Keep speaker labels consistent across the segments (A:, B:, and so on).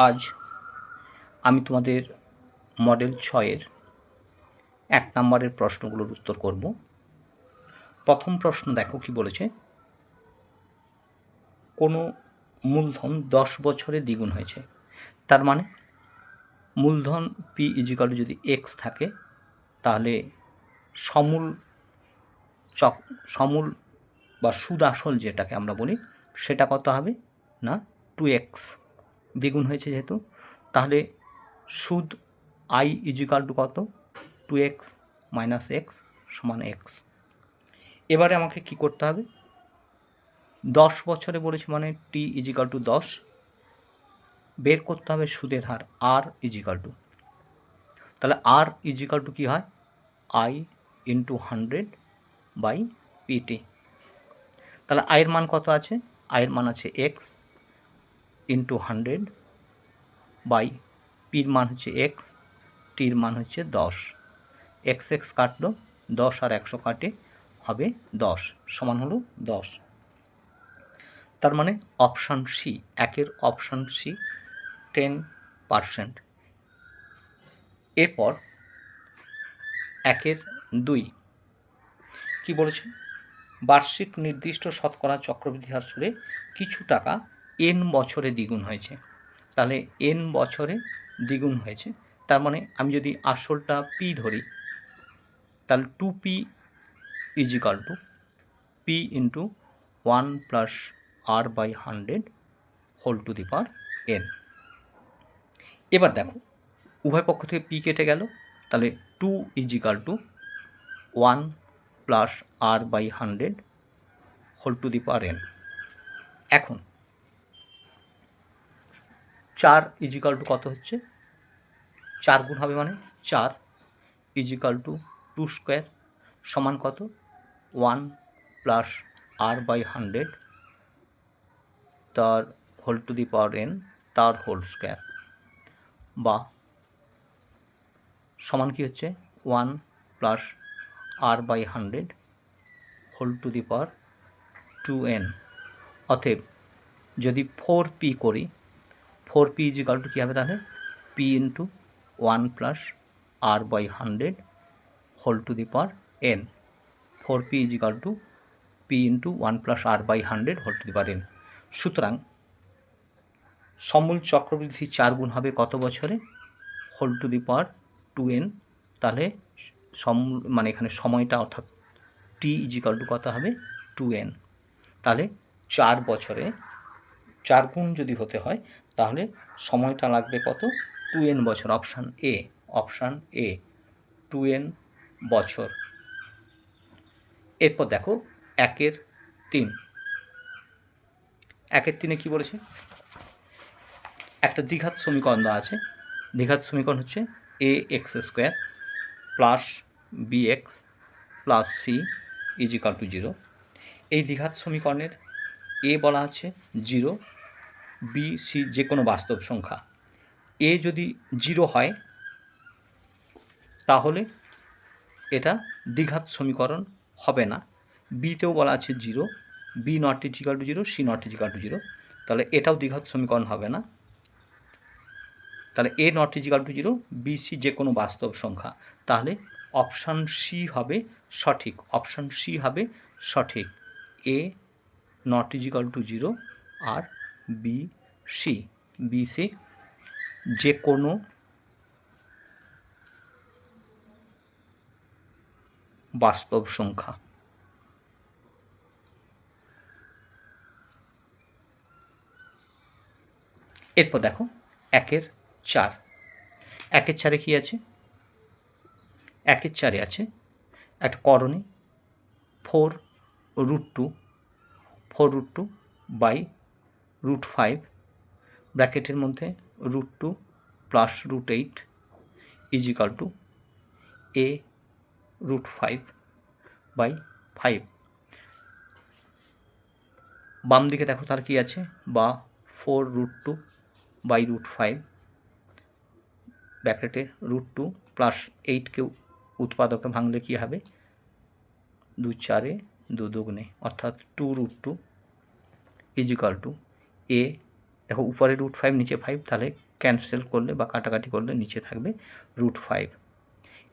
A: আজ আমি তোমাদের মডেল 6-এর 1 নম্বরের প্রশ্নগুলোর উত্তর করব। প্রথম প্রশ্ন দেখো কি বলেছে, কোনো মূলধন 10 বছরে দ্বিগুণ হয়েছে। তার মানে মূলধন পি ইজিক্যাল যদি এক্স থাকে, তাহলে সমূল বা সুদ আসল যেটাকে আমরা বলি সেটা কত হবে না 2x, দ্বিগুণ হয়েছে যেহেতু, তাহলে সুদ আই ইজিক্যাল টু কত 2x মাইনাস এক্স সমান এক্স। এবারে আমাকে কি করতে হবে, 10 বছরে বলেছে মানে টি ইজিক্যাল টু 10, বের করতে হবে সুদের হার আর ইজিক্যাল টু, তাহলে আর ইজিক্যাল টু কী হয় আই ইন্টু 100 বাই পিটি। তাহলে আয়ের মান কত আছে, আয়ের মান আছে এক্স ইন্টু 100 বাই পির মান হচ্ছে এক্স, টির মান হচ্ছে 10। এক্স এক্স কাটলো, 10 আর 100 কাটে হবে 10, সমান হলো 10। তার মানে অপশান সি, একের অপশান সি 10%। এরপর 1-2 কি বলেছে, বার্ষিক নির্দিষ্ট শতকরা চক্রবৃদ্ধি হার সুদে কিছু টাকা এন বছরে দ্বিগুণ হয়েছে। তাহলে এন বছরে দ্বিগুণ হয়েছে, তার মানে আমি যদি আসলটা পি ধরি, তাহলে 2p is equal to P into 1 plus R by 100 whole to the power N. এবার দেখো উভয় পক্ষ থেকে পি কেটে গেল, তাহলে 2 is equal to 1 plus R by 100 whole to the power N. এখন 4 ইজিক্যাল টু কত হচ্ছে, 4 গুণ হবে মানে 4 ইজিক্যাল টু 2 স্কোয়ার সমান কত 1 প্লাস আর বাই 100 তার whole to the power N তার হোল স্কোয়ার, বা সমান কি হচ্ছে 1 plus R by 100 whole to the power 2n। অতএব যদি 4p করি, 4p ইজিক্যাল টু কী হবে, তাহলে p into 1 plus R by 100 whole to the power n। 4p is equal to p into 1 plus R by 100 whole to the power n। সুতরাং সমূল চক্রবৃদ্ধি 4 গুণ হবে কত বছরে, whole to the power 2n। তাহলে মানে এখানে সময়টা অর্থাৎ টি ইজিক্যাল টু কত হবে 2n। তাহলে 4 বছরে 4 গুণ যদি হতে হয় তাহলে সময়টা লাগবে কত 2n বছর। Option A, option A 2n বছর। এরপর দেখো 1-3, 1-3 কী বলেছে, একটা দ্বিঘাত সমীকরণ দেওয়া আছে। দ্বিঘাত সমীকরণ হচ্ছে a x square plus b x plus c equal to 0। এই দ্বিঘাত সমীকরণের এ বলা আছে 0, বি সি যে কোনো বাস্তব সংখ্যা। এ যদি 0 হয় তাহলে এটা দ্বিঘাত সমীকরণ হবে না। বিতেও বলা আছে 0, b not equal to 0, c not equal to 0, তাহলে এটাও দ্বিঘাত সমীকরণ হবে না। তাহলে a not equal to 0, b c যে কোনো বাস্তব সংখ্যা, তাহলে অপশান সি হবে সঠিক। অপশান সি হবে সঠিক, এ নট ইজিক্যাল টু 0 আর বি সি যে কোনো বাস্তব সংখ্যা। এরপর দেখো 1-4, 1-4 কী আছে, 1-4 আছে একটা করণী 4√2 বাই √5 ব্র্যাকেটের মধ্যে √2 plus √8 is equal to a √5 by 5। বাম দিকে দেখো তার কি আছে, বা 4√2 বাই √5 ব্র্যাকেটে √2 প্লাস 8কে উৎপাদকে ভাঙলে কী হবে 2-4 2×2 অর্থাৎ 2√2 ইজিক্যাল টু এ, দেখো উপরে √5 নিচে 5, তাহলে ক্যান্সেল করলে বা কাটাকাটি করলে নিচে থাকবে √5।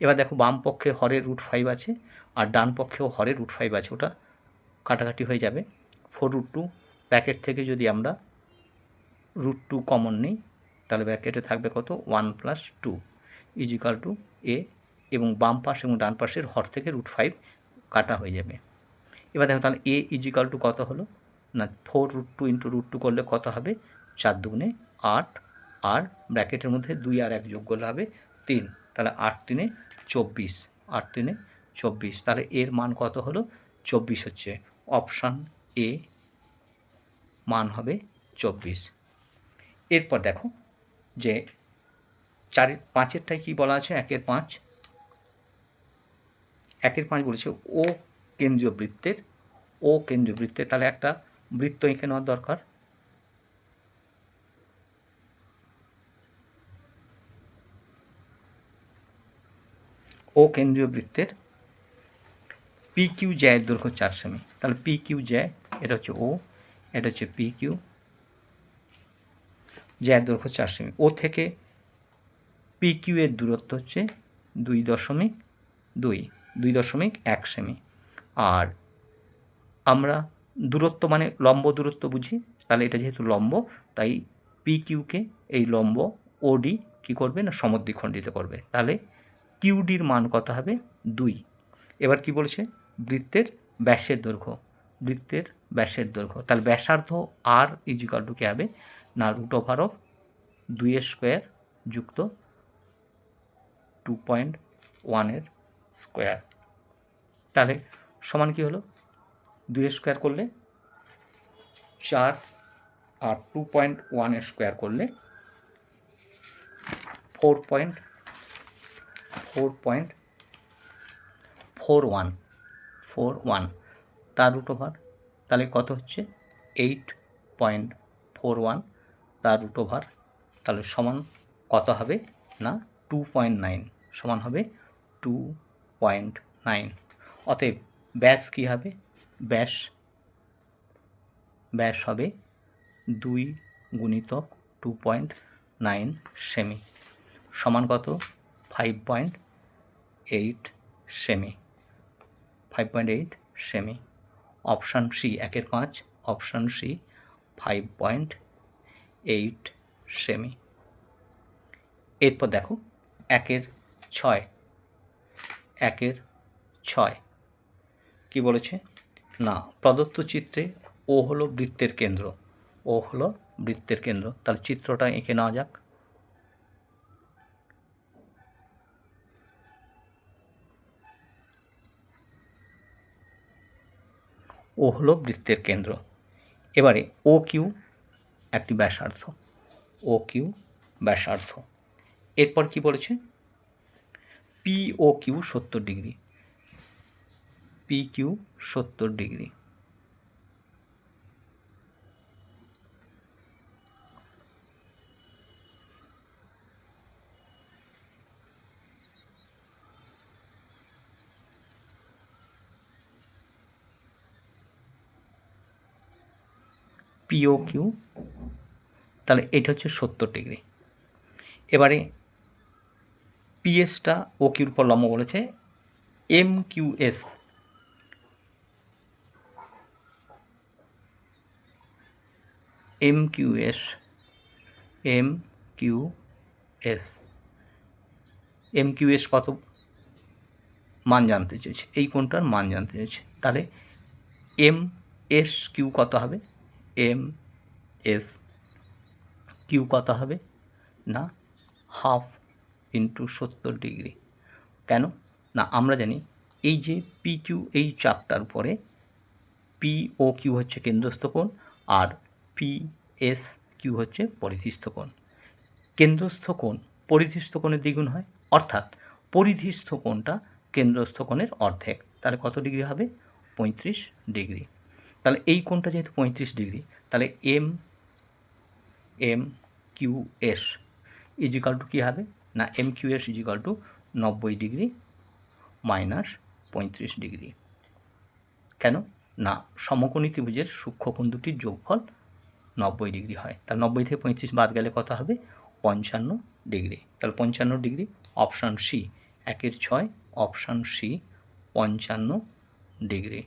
A: এবার দেখো বাম পক্ষে হরে √5 আছে আর ডান পক্ষেও হরে √5 আছে, ওটা কাটাকাটি হয়ে যাবে। 4√2 ব্র্যাকেট থেকে যদি আমরা √2 কমন নিই তাহলে ব্র্যাকেটে থাকবে কত 1 + 2 = a, এবং বাম পাশ এবং ডান পাশের হর থেকে √5 কাটা হয়ে যাবে। এবার দেখো তাহলে a = কত হলো না 4√2 × √2 করলে কত হবে 4 × 2 = 8, আর ব্র্যাকেটের মধ্যে 2 আর 1 যোগ করলে হবে 3, তাহলে 8 × 3 = 24, 8 × 3 = 24। তাহলে এর মান কত হলো 24 হচ্ছে অপশান এ, মান হবে 24। এরপর দেখো যে 5-এরটায় কী বলা আছে, 1-এর 5 বলেছে ও কেন্দ্রীয় বৃত্তের, তাহলে একটা বৃত্ত এঁকে নেওয়ার দরকার। ও কেন্দ্রীয় বৃত্তের PQ জ্যায়ের দৈর্ঘ্য 4 সেমি, তাহলে PQ জ্যায় এটা হচ্ছে ও, এটা হচ্ছে PQ, জ্যায়ের দৈর্ঘ্য 4 সেমি। ও থেকে PQ এর দূরত্ব হচ্ছে 2.1 সেমি। আর আমরা দূরত্ব মানে লম্ব দূরত্ব বুঝি, তাহলে এটা যেহেতু লম্ব তাই PQকে এই লম্ব OD কী করবে না সমদ্বিখণ্ডিত করবে, তাহলে QDর মান কত হবে 2। এবার কি বলেছে বৃত্তের ব্যাসের দৈর্ঘ্য, তাহলে ব্যাসার্ধ R = কী হবে না √2² যুক্ত 2.1 এর স্কোয়ার, তাহলে সমান কী হলো 2² করলে 4 আর 2.1 এর স্কোয়ার করলে 4.41, তার √, তাহলে কত হচ্ছে 8.41 তার √, তাহলে সমান কত হবে না 2.9, সমান হবে 2.9। অতএব ব্যাস কী হবে, ব্যাস হবে 2 × 2.9 সেমি, সমান কত 5.8 সেমি, 5.8 সেমি। অপশান সি 1-এর 5, অপশান সি 5.8 সেমি। এরপর দেখো 1-এর 6 কি বলেছে না প্রদত্ত চিত্রে ও হলো বৃত্তের কেন্দ্র, তাহলে চিত্রটা এঁকে নেওয়া যাক। ও হলো বৃত্তের কেন্দ্র। এবারে OQ একটি ব্যাসার্ধ, এরপর কি বলেছে POQ 70 degree, PQ 70 degree. POQ, তাহলে এটা হচ্ছে 70 ডিগ্রি। এবারে PS-টা OQর উপর লম্ব বলেছে, MQS কত মান জানতে চেয়েছে, এই কোণটার মান জানতে চেয়েছে, তাহলে MSQ কত হবে, MSQ কত হবে না 1/2 × 70 ডিগ্রি। কেন না আমরা জানি এই যে PQ এই চাপটার উপরে POQ হচ্ছে কেন্দ্রস্থ কোণ আর PSQ হচ্ছে পরিধিস্থ কোণ। কেন্দ্রস্থ কোণ পরিধিস্থ কোণের দ্বিগুণ হয়, অর্থাৎ পরিধিস্থ কোণটা কেন্দ্রস্থ কোণের অর্ধেক, তাহলে কত ডিগ্রি হবে 35 ডিগ্রি। তাহলে এই কোণটা যেহেতু 35 ডিগ্রি, তাহলে MQS = কী হবে না MQS = 90 ডিগ্রি মাইনাস 35 ডিগ্রি। কেন না সমকোণী ত্রিভুজের সূক্ষ্মকোণ দুটির যোগফল 90 ডিগ্রি হয়, তাহলে 90 থেকে 35 বাদ গেলে কত হবে 55 ডিগ্রি। তাহলে 55 degree option C, 1-6 option C 55 degree.